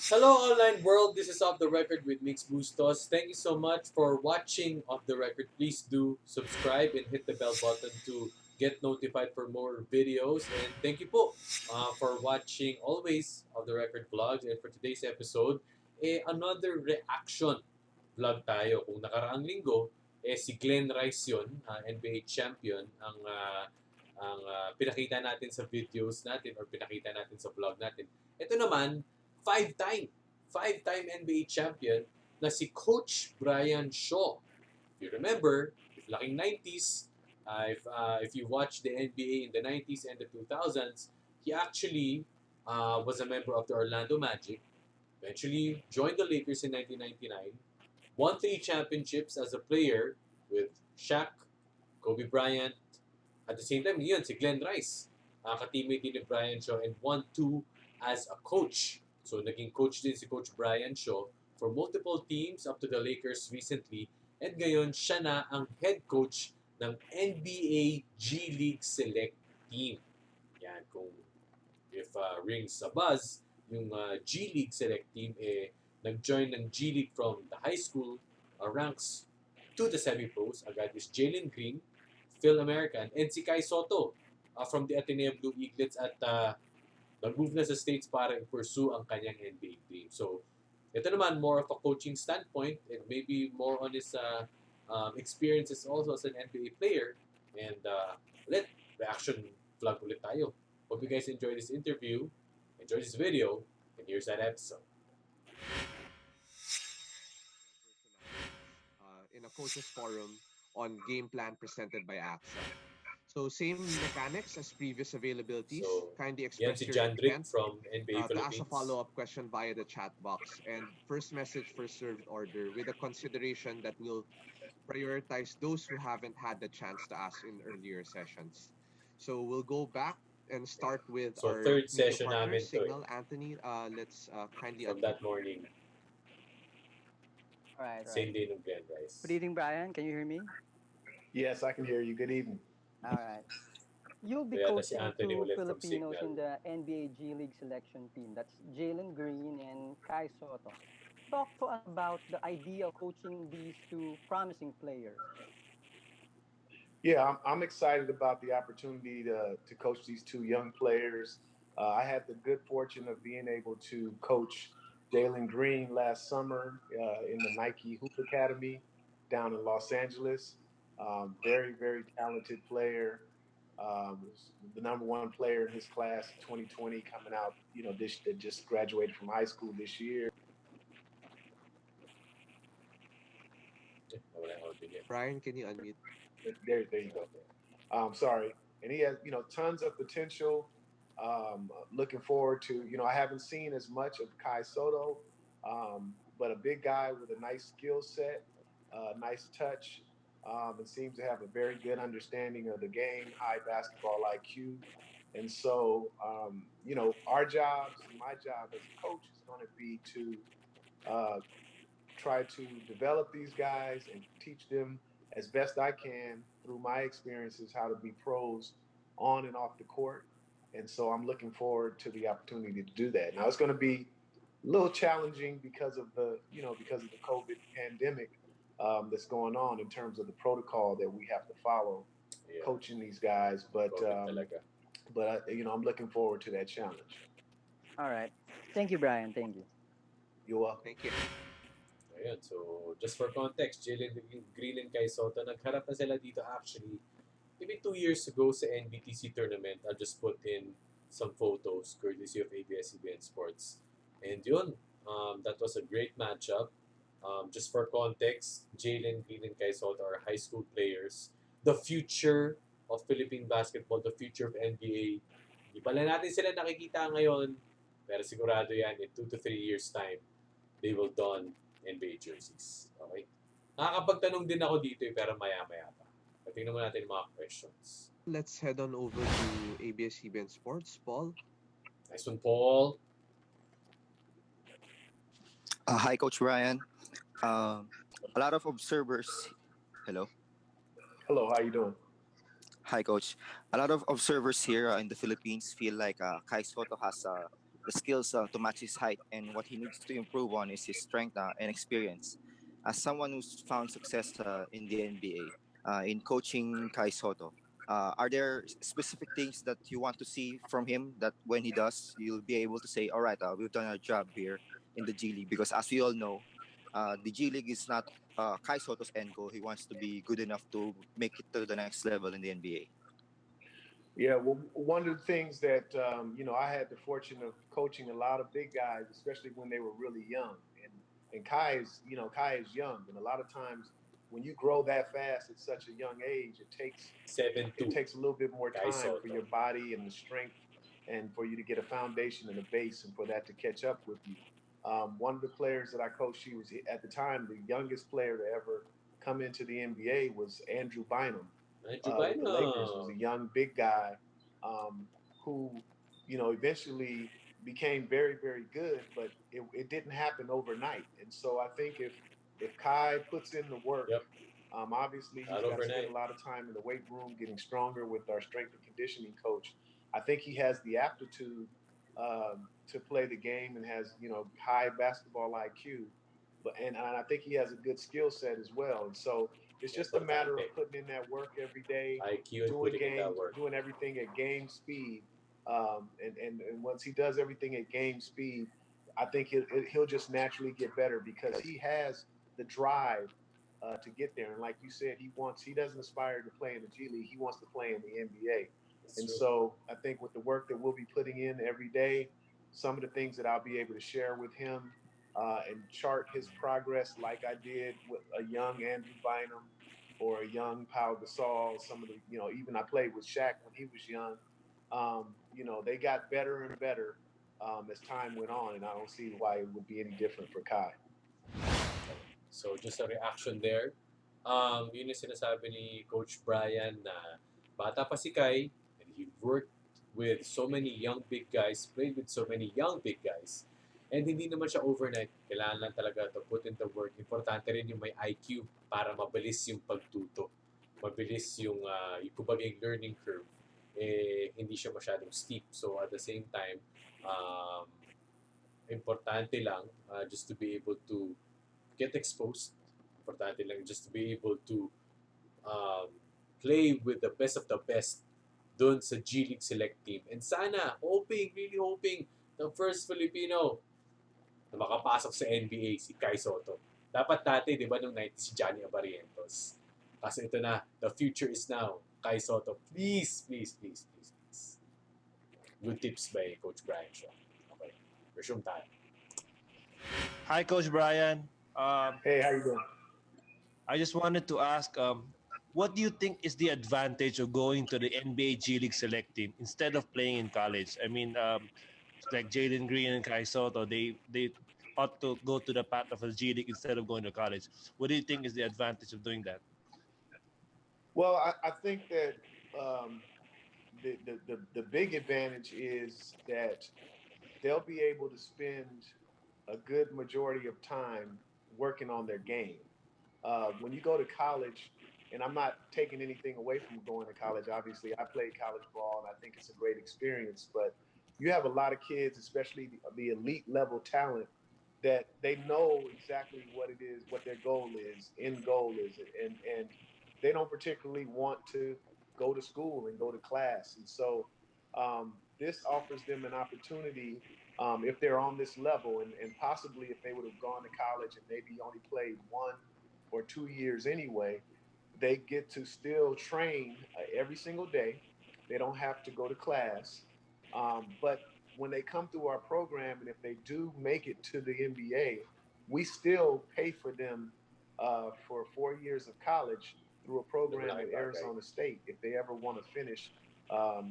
Hello, online world. This is Off the Record with Migs Bustos. Thank you so much for watching Off the Record. Please do subscribe and hit the bell button to get notified for more videos. And thank you po for watching always Off the Record vlogs. And for today's episode, another reaction vlog tayo. Kung nakaraang linggo, si Glenn Rice yun, NBA champion, ang pinakita natin sa videos natin or pinakita natin sa vlog natin. Ito naman, five-time, five-time NBA champion na si Coach Brian Shaw. If you remember, if laking 90s, if you watch the NBA in the 90s and the 2000s, he actually was a member of the Orlando Magic, eventually joined the Lakers in 1999, won three championships as a player with Shaq, Kobe Bryant, at the same time, yun, si Glenn Rice, ka-teammate din ni Brian Shaw, and won two as a coach. So, naging coach din si Coach Brian Shaw for multiple teams up to the Lakers recently. And ngayon, siya na ang head coach ng NBA G League Select Team. Yan, kung if rings a buzz, yung G League Select Team, nag-join ng G League from the high school ranks to the semi-pros. Agad is Jalen Green, Phil American, and si Kai Soto from the Ateneo Blue Eaglets at nag-move na sa States para i-pursue ang kanyang NBA dream. So, ito naman more of a coaching standpoint and maybe more on his experiences also as an NBA player. And ulit, reaction vlog ulit tayo. Hope you guys enjoy this interview, enjoy this video, and here's that episode. In a coaches forum on game plan presented by AXA. So same mechanics as previous availabilities. So, Kindly yan express si your John Drick intent from NBA to ask a Philippines. follow-up question via the chat box. And first message, first served order with a consideration that we'll prioritize those who haven't had the chance to ask in earlier sessions. So we'll go back and start with So, our third media session partner, namin to Signal. Anthony, let's kindly from unmute. that morning. Right. Same day ng Glenn Rice. Good evening, Brian. Can you hear me? Yes, I can hear you. Good evening. All right. You'll be Kaya na si coaching Anthony two ulit from Filipinos Signal. in the NBA G League selection team. That's Jalen Green and Kai Soto. Talk to us about the idea of coaching these two promising players. Yeah, I'm excited about the opportunity to coach these two young players. I had the good fortune of being able to coach Jalen Green last summer in the Nike Hoop Academy down in Los Angeles. Very, very talented player. Was the number one player in his class, 2020, coming out. That just graduated from high school this year. Brian, can you unmute? There you go. Sorry. And he has, tons of potential. Looking forward to, I haven't seen as much of Kai Soto, but a big guy with a nice skill set, nice touch, and seems to have a very good understanding of the game, high basketball IQ. And so, our jobs, my job as a coach is going to be to try to develop these guys and teach them as best I can through my experiences how to be pros on and off the court. And so I'm looking forward to the opportunity to do that. Now it's going to be a little challenging because of the COVID pandemic that's going on in terms of the protocol that we have to follow coaching these guys. But I'm looking forward to that challenge. All right. Thank you, Brian. Thank you. You're welcome. Thank you. Ayun, so just for context, Jalen Green and Kai Soto, nagharap na sila dito actually maybe 2 years ago sa NBTC tournament. I'll just put in some photos courtesy of ABS-CBN Sports. And yun, that was a great matchup. Just for context, Jalen Green and Kai Soto are high school players. The future of Philippine basketball, the future of NBA. Hindi pala natin sila nakikita ngayon, pero sigurado yan in 2 to 3 years time, they will don NBA jerseys. Okay? Nakakapagtanong din ako dito pero maya-maya pa. Tingnan mo natin yung mga questions. Let's head on over to ABS-CBN Sports. Paul? Nice one, Paul. Hi, Coach Ryan. A lot of observers. Hello. Hello, how you doing? Hi, Coach. A lot of observers here in the Philippines feel like Kai Soto has the skills to match his height, and what he needs to improve on is his strength and experience. As someone who's found success in the NBA, in coaching Kai Soto, are there specific things that you want to see from him that when he does, you'll be able to say, all right, we've done our job here in the G League? Because as we all know, the G League is not Kai Soto's end goal. He wants to be good enough to make it to the next level in the NBA. Yeah, well, one of the things that I had the fortune of coaching a lot of big guys, especially when they were really young. And Kai is young, and a lot of times when you grow that fast at such a young age, it 7'2", takes a little bit more Kai time for Soto. your body and the strength, and for you to get a foundation and a base, and for that to catch up with you. One of the players that I coached, he was at the time the youngest player to ever come into the NBA was Andrew Bynum Medyo with the Lakers. Was no. a young big guy um, who, eventually became very, very good, but it didn't happen overnight. And so I think if Kai puts in the work, Yep, obviously he's not got to spend a overnight. lot of time in the weight room, getting stronger with our strength and conditioning coach. I think he has the aptitude to play the game and has high basketball IQ, and I think he has a good skill set as well. And so it's just a matter of Importante. putting in that work every day, IQ and putting in that work. doing everything at game speed. And once he does everything at game speed, I think he'll just naturally get better because he has the drive to get there. And like you said, he doesn't aspire to play in the G League. He wants to play in the NBA. That's And true. so I think with the work that we'll be putting in every day, some of the things that I'll be able to share with him and chart his progress like I did with a young Andrew Bynum or a young Pau Gasol. Some of the, even I played with Shaq when he was young. They got better and better as time went on, and I don't see why it would be any different for Kai. So just a reaction there. Yun yung sinasabi ni Coach Brian na bata pa si Kai and he worked with so many young big guys, played with so many young big guys. And hindi naman siya overnight. Kailangan lang talaga to put in the work. Importante rin yung may IQ para mabilis yung pagtuto. Mabilis yung kumbaga yung learning curve. Hindi siya masyadong steep. So at the same time, um, importante lang just to be able to get exposed. Importante lang just to be able to um, play with the best of the best doon sa G League Select Team. And sana, really hoping, the first Filipino na makapasok sa NBA, si Kai Soto. Dapat dati, di ba, nung 90 si Johnny Abarientos. Kasi ito na, the future is now. Kai Soto, please, please, please, please, please. Good tips by Coach Brian Shaw. Okay, resume tayo. Hi, Coach Brian. Hey, how you doing? I just wanted to ask, what do you think is the advantage of going to the NBA G League Select Team instead of playing in college? I mean, like Jalen Green and Kai Soto, they ought to go to the path of a G League instead of going to college. What do you think is the advantage of doing that? Well, I think that um, the big advantage is that they'll be able to spend a good majority of time working on their game. When you go to college, and I'm not taking anything away from going to college. Obviously, I played college ball, and I think it's a great experience. But you have a lot of kids, especially the elite level talent, that they know exactly what it is, what their goal is, end goal is, and they don't particularly want to go to school and go to class. And so this offers them an opportunity if they're on this level, and possibly if they would have gone to college and maybe only played 1 or 2 years anyway, they get to still train every single day. They don't have to go to class. But when they come through our program, and if they do make it to the NBA, we still pay for them for 4 years of college through a Ano program at malaking bagay. Arizona State if they ever want to finish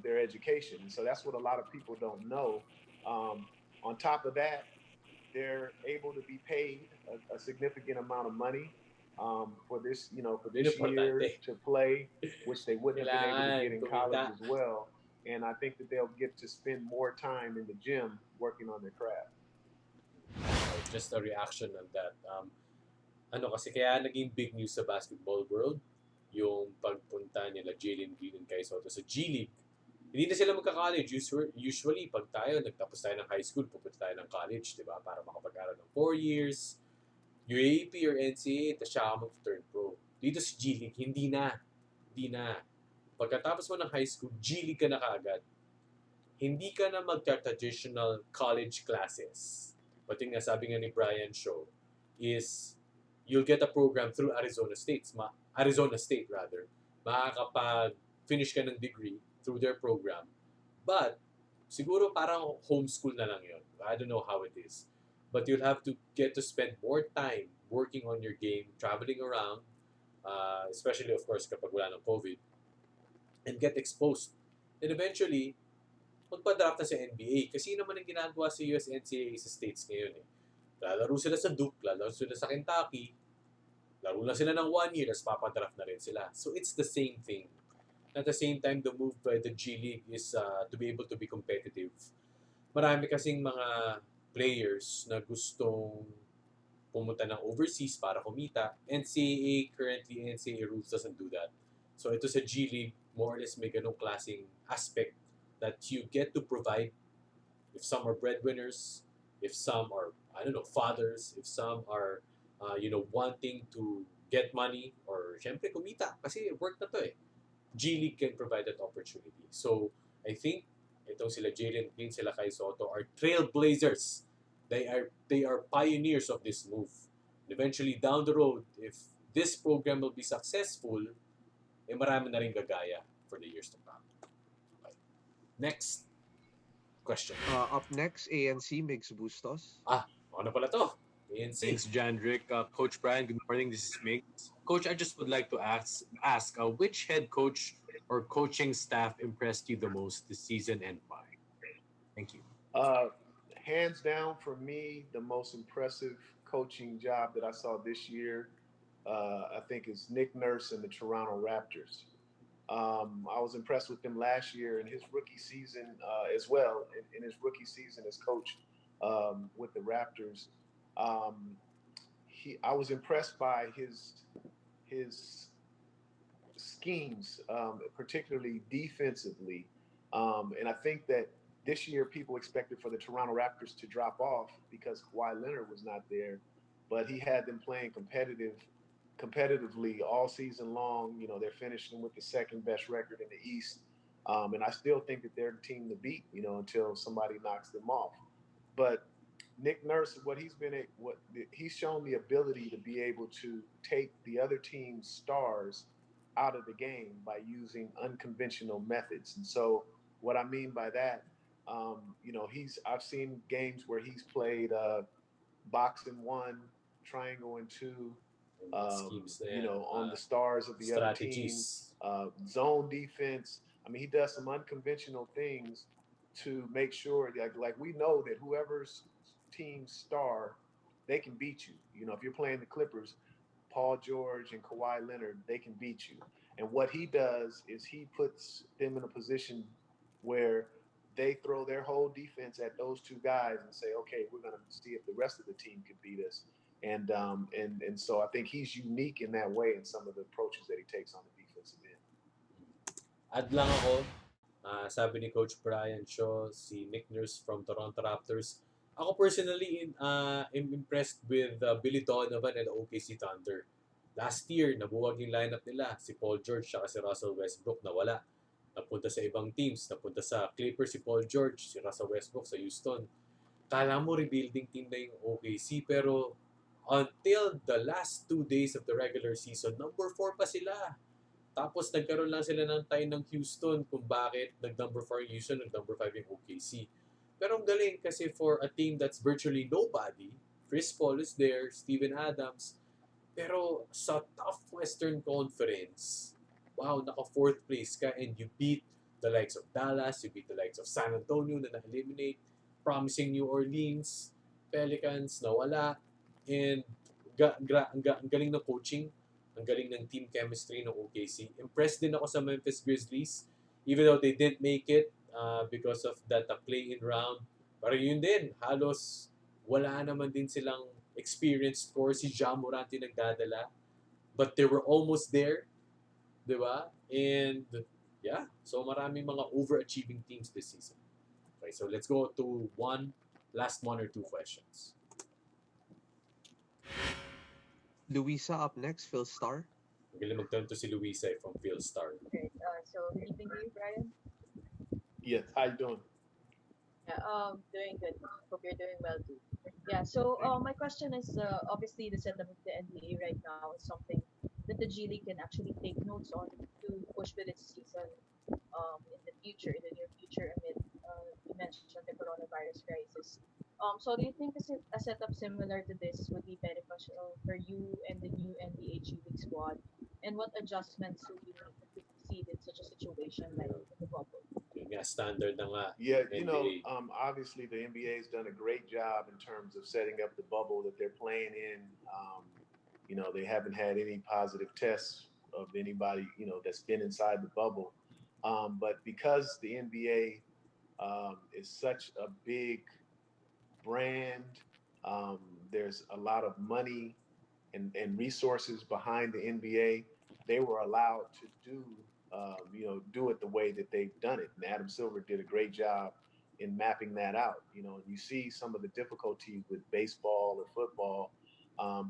their education. And so that's what a lot of people don't know. On top of that, they're able to be paid a significant amount of money for Yun this year importante. to play, which they wouldn't have been able to get Kailangan in college kumita. as well. And I think that they'll get to spend more time in the gym working on their craft. Just a reaction on that. Ano kasi kaya naging big news sa basketball world, yung pagpunta nila Jalen Green and Kai Soto sa G League. Hindi na sila magka-college. Usually, pag tayo, nagtapos tayo ng high school, pupunta tayo ng college, di ba? Para makapag-aral ng 4 years, UAP or NCAA, tapos siya ka mag-turn pro. Dito sa G League, hindi na. Hindi na. Pagkatapos mo ng high school, G League ka na kaagad. Hindi ka na magka-traditional college classes. But yung sabi nga ni Brian Shaw is you'll get a program through Arizona State rather. Makakapag-finish ka ng degree through their program. But siguro parang homeschool na lang yun. I don't know how it is. But you'll have to get to spend more time working on your game, traveling around, especially of course kapag wala ng COVID, and get exposed. And eventually, magpa-draft na sa NBA. Kasi naman ang ginagawa sa US NCAA sa States ngayon eh. Lalaro sila sa Duke, lalaro sila sa Kentucky, laro na sila ng 1 year, tapos papadraft na rin sila. So it's the same thing. At the same time, the move by the G League is to be able to be competitive. Marami kasing mga players na gustong pumunta ng overseas para kumita. NCAA, currently NCAA rules doesn't do that. So ito sa G League, more or less may ganong klaseng aspect that you get to provide. If some are breadwinners, if some are, I don't know, fathers, if some are, wanting to get money or syempre kumita kasi work na to eh. G League can provide that opportunity. So, I think itong sila Jalen Green, sila Kai Soto are trailblazers. They are pioneers of this move. And eventually, down the road, if this program will be successful, marami na rin gagaya for the years to come. Okay. Next question. Up next, ANC Migs Bustos. Ano pala to? ANC. Thanks, Jandrick. Coach Brian, good morning. This is Migs. Coach, I just would like to ask which head coach or coaching staff impressed you the most this season and why? Thank you. Hands down for me, the most impressive coaching job that I saw this year, I think, is Nick Nurse and the Toronto Raptors. I was impressed with him last year in his rookie season as well. In his rookie season as coach with the Raptors, I was impressed by his schemes, particularly defensively. And I think that this year people expected for the Toronto Raptors to drop off because Kawhi Leonard was not there, but he had them playing competitively all season long. You know, they're finishing with the second best record in the East. And I still think that they're the team to beat, until somebody knocks them off. But Nick Nurse, he's shown the ability to be able to take the other team's stars out of the game by using unconventional methods. And so what I mean by that, I've seen games where he's played box and one, triangle and two, Schemes na yan. on the stars of the other team, Strategies. zone defense. I mean, he does some unconventional things to make sure that, like we know that whoever's team star, they can beat you. If you're playing the Clippers, Paul George and Kawhi Leonard, they can beat you. And what he does is he puts them in a position where they throw their whole defense at those two guys and say, okay, we're going to see if the rest of the team can beat us. And so I think he's unique in that way in some of the approaches that he takes on the defensive end. Add lang ako, sabi ni Coach Brian Shaw, si Nick Nurse from Toronto Raptors. Ako personally, am impressed with Billy Donovan and the OKC Thunder. Last year, nabuwag yung lineup nila. Si Paul George at si Russell Westbrook nawala. Napunta sa ibang teams. Napunta sa Clippers si Paul George, si Russell Westbrook sa Houston. Kala mo rebuilding team na yung OKC, pero until the last 2 days of the regular season, number 4 pa sila. Tapos nagkaroon lang sila ng tie ng Houston kung bakit nag-number 4 yung Houston, nag-number 5 yung OKC. Pero ang galing kasi for a team that's virtually nobody, Chris Paul is there, Steven Adams, pero sa tough Western Conference, wow, naka-4th place ka and you beat the likes of Dallas, you beat the likes of San Antonio na na-eliminate, promising New Orleans, Pelicans, nawala, and ang galing ng coaching, ang galing ng team chemistry ng OKC. Impressed din ako sa Memphis Grizzlies, even though they didn't make it because of that play-in round. Pero yun din, halos wala naman din silang experienced score. Si Ja Morant yung nagdadala. But they were almost there. di ba? And yeah, so maraming mga overachieving teams this season. Okay, so let's go to one or two questions. Luisa up next, Phil Star. Magaling mag-turn to si Luisa from Philstar. Great. So good evening to you, Brian. Yes, how you doing? Yeah, doing good. Hope you're doing well too. Yeah, so Thank my question is obviously the setup of the NBA right now is something that the G League can actually take notes on to push with its season in the future, in the near future, amid you mentioned the coronavirus crisis. So do you think a setup similar to this would be beneficial for you and the new NBA G League squad? And what adjustments would you make to succeed in such a situation like Yeah. in the bubble? Yun nga, standard na nga you. Yeah, NBA. obviously the NBA's done a great job in terms of setting up the bubble that they're playing in. They haven't had any positive tests of anybody, that's been inside the bubble. But because the NBA is such a big brand, um, there's a lot of money and resources behind the NBA. They were allowed to do it the way that they've done it. And Adam Silver did a great job in mapping that out. You see some of the difficulties with baseball or football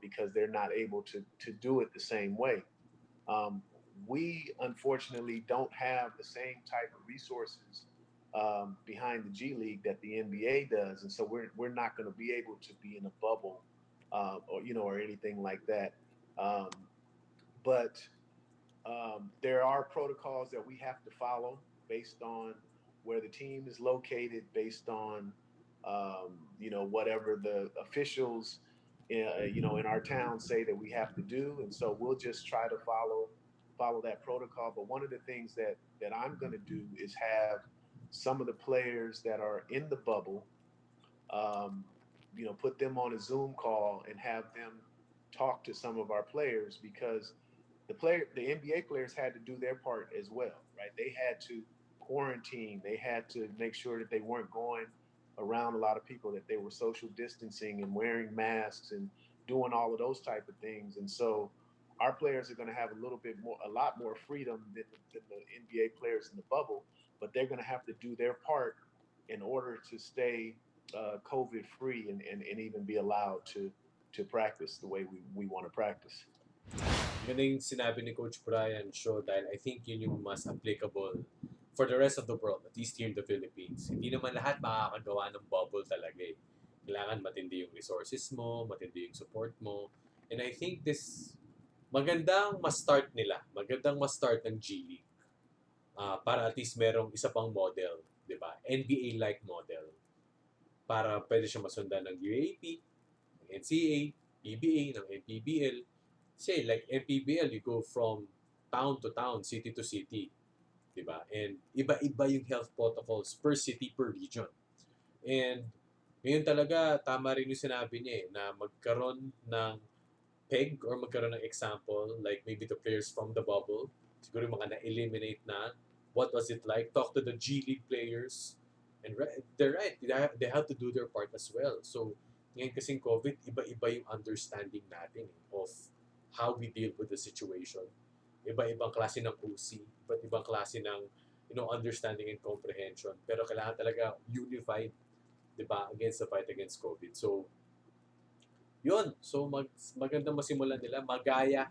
because they're not able to do it the same way. Um, we unfortunately don't have the same type of resources behind the G League that the NBA does, and so we're not going to be able to be in a bubble or anything like that. Um, but there are protocols that we have to follow based on where the team is located, based on whatever the officials in our town say that we have to do, and so we'll just try to follow that protocol. But one of the things that I'm going to do is have some of the players that are in the bubble, um, put them on a Zoom call and have them talk to some of our players because the NBA players had to do their part as well, right? They had to quarantine. They had to make sure that they weren't going around a lot of people, that they were social distancing and wearing masks and doing all of those type of things. And so our players are going to have a lot more freedom than the NBA players in the bubble, but they're going to have to do their part in order to stay COVID free and even be allowed to practice the way we want to practice. Ganda yung sinabi ni Coach Brian Shaw dahil I think yun yung mas applicable for the rest of the world, at least here in the Philippines. Hindi naman lahat makakagawa ng bubble talaga eh. Kailangan matindi yung resources mo, matindi yung support mo. And I think magandang ma-start nila. Magandang ma-start ng G League. Para at least merong isa pang model, di ba? NBA-like model. Para pwede siya masundan ng UAP, ng NCAA, PBA, ng NPBL. Say, like MPBL, you go from town to town, city to city, di ba? And iba-iba yung health protocols per city, per region. And ngayon talaga, tama rin yung sinabi niya na magkaroon ng peg or magkaroon ng example, like maybe the players from the bubble, siguro yung mga na-eliminate na, what was it like? Talk to the G League players. And they're right, they have to do their part as well. So, ngayon kasing COVID, iba-iba yung understanding natin of how we deal with the situation. Iba-ibang klase ng OC, iba't ibang klase ng understanding and comprehension. Pero kailangan talaga unified, di ba, against the fight against COVID. So, yun. So, maganda masimulan nila, magaya,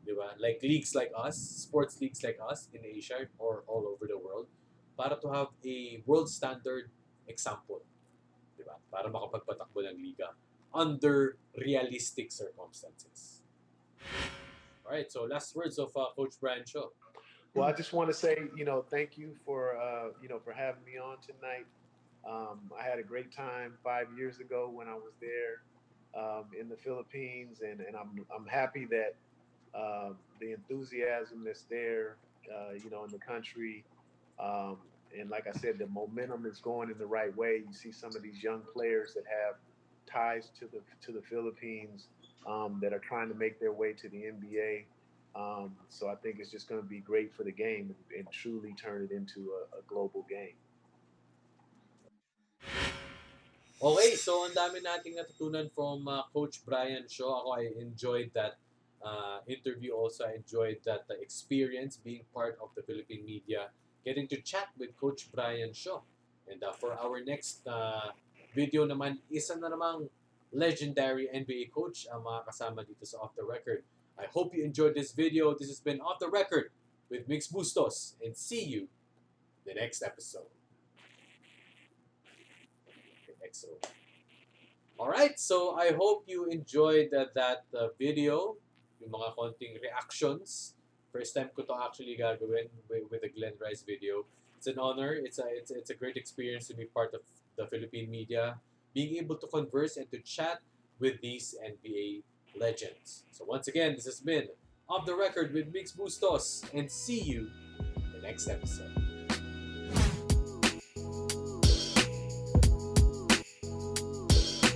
di ba? Like leagues like us, sports leagues like us in Asia or all over the world, para to have a world standard example, di ba? Para makapagpatakbo ng liga under realistic circumstances. All right, so last words of Coach Brian Shaw. Well, I just want to say, thank you for having me on tonight. I had a great time 5 years ago when I was there in the Philippines, and I'm happy that the enthusiasm that's there, in the country, um, and like I said, the momentum is going in the right way. You see some of these young players that have ties to the Philippines that are trying to make their way to the NBA. So I think it's just going to be great for the game and truly turn it into a global game. Okay, so ang dami nating natutunan from Coach Brian Shaw. Ako, I enjoyed that interview also. I enjoyed that experience being part of the Philippine media, getting to chat with Coach Brian Shaw. And for our next video naman, isa na namang legendary NBA coach ang mga kasama dito sa Off The Record. I hope you enjoyed this video. This has been Off The Record with Migs Bustos, and see you in the next episode. Excellent. Alright, so I hope you enjoyed that video, yung mga konting reactions. First time ko to actually gagawin with the Glenn Rice video. It's an honor. It's a great experience to be part of the Philippine media, being able to converse and to chat with these NBA legends. So once again, this has been Off the Record with Mix Bustos, and see you in the next episode.